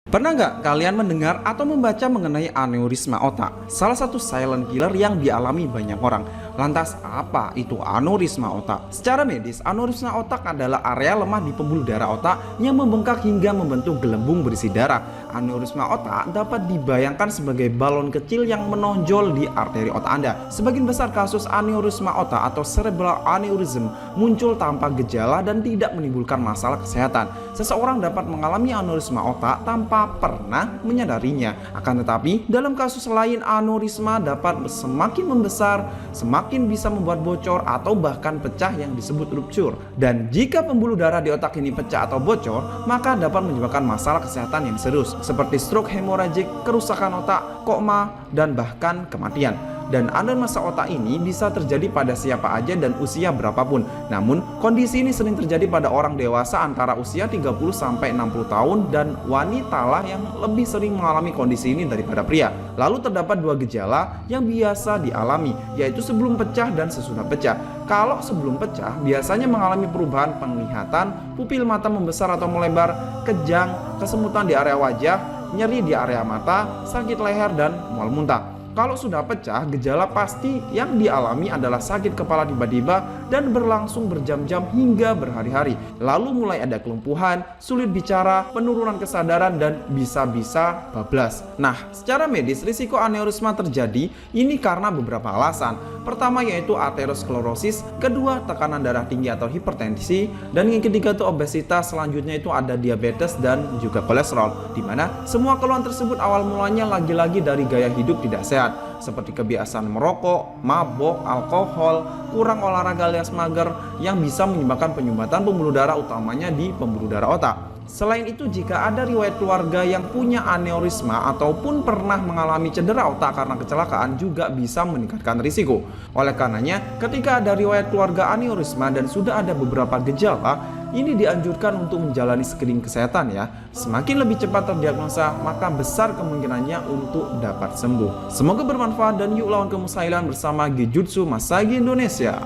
Pernah nggak kalian mendengar atau membaca mengenai aneurisma otak? Salah satu silent killer yang dialami banyak orang. Lantas apa itu aneurisma otak? Secara medis, aneurisma otak adalah area lemah di pembuluh darah otak yang membengkak hingga membentuk gelembung berisi darah. Aneurisma otak dapat dibayangkan sebagai balon kecil yang menonjol di arteri otak Anda. Sebagian besar kasus aneurisma otak atau cerebral aneurysm muncul tanpa gejala dan tidak menimbulkan masalah kesehatan. Seseorang dapat mengalami aneurisma otak tanpa pernah menyadarinya. Akan tetapi, dalam kasus lain aneurisma dapat semakin membesar, semakin bisa membuat bocor atau bahkan pecah yang disebut rupture. Dan jika pembuluh darah di otak ini pecah atau bocor, maka dapat menyebabkan masalah kesehatan yang serius seperti stroke hemoragik, kerusakan otak, koma, dan bahkan kematian. Dan aneurisma otak ini bisa terjadi pada siapa aja dan usia berapapun. Namun, kondisi ini sering terjadi pada orang dewasa antara usia 30 sampai 60 tahun dan wanitalah yang lebih sering mengalami kondisi ini daripada pria. Lalu terdapat dua gejala yang biasa dialami, yaitu sebelum pecah dan sesudah pecah. Kalau sebelum pecah, biasanya mengalami perubahan penglihatan, pupil mata membesar atau melebar, kejang, kesemutan di area wajah, nyeri di area mata, sakit leher, dan mual muntah. Kalau sudah pecah, gejala pasti yang dialami adalah sakit kepala tiba-tiba dan berlangsung berjam-jam hingga berhari-hari. Lalu mulai ada kelumpuhan, sulit bicara, penurunan kesadaran, dan bisa-bisa bablas. Nah, secara medis risiko aneurisma terjadi ini karena beberapa alasan. Pertama yaitu aterosklerosis, kedua tekanan darah tinggi atau hipertensi, dan yang ketiga itu obesitas, selanjutnya itu ada diabetes dan juga kolesterol. Dimana semua keluhan tersebut awal mulanya lagi-lagi dari gaya hidup tidak sehat, seperti kebiasaan merokok, mabok, alkohol, kurang olahraga alias mager yang bisa menyebabkan penyumbatan pembuluh darah utamanya di pembuluh darah otak. Selain itu, jika ada riwayat keluarga yang punya aneurisma ataupun pernah mengalami cedera otak karena kecelakaan juga bisa meningkatkan risiko. Oleh karenanya, ketika ada riwayat keluarga aneurisma dan sudah ada beberapa gejala, ini dianjurkan untuk menjalani screening kesehatan ya. Semakin lebih cepat terdiagnosa, maka besar kemungkinannya untuk dapat sembuh. Semoga bermanfaat dan yuk lawan kemustahilan bersama Genjutsu Massage Indonesia.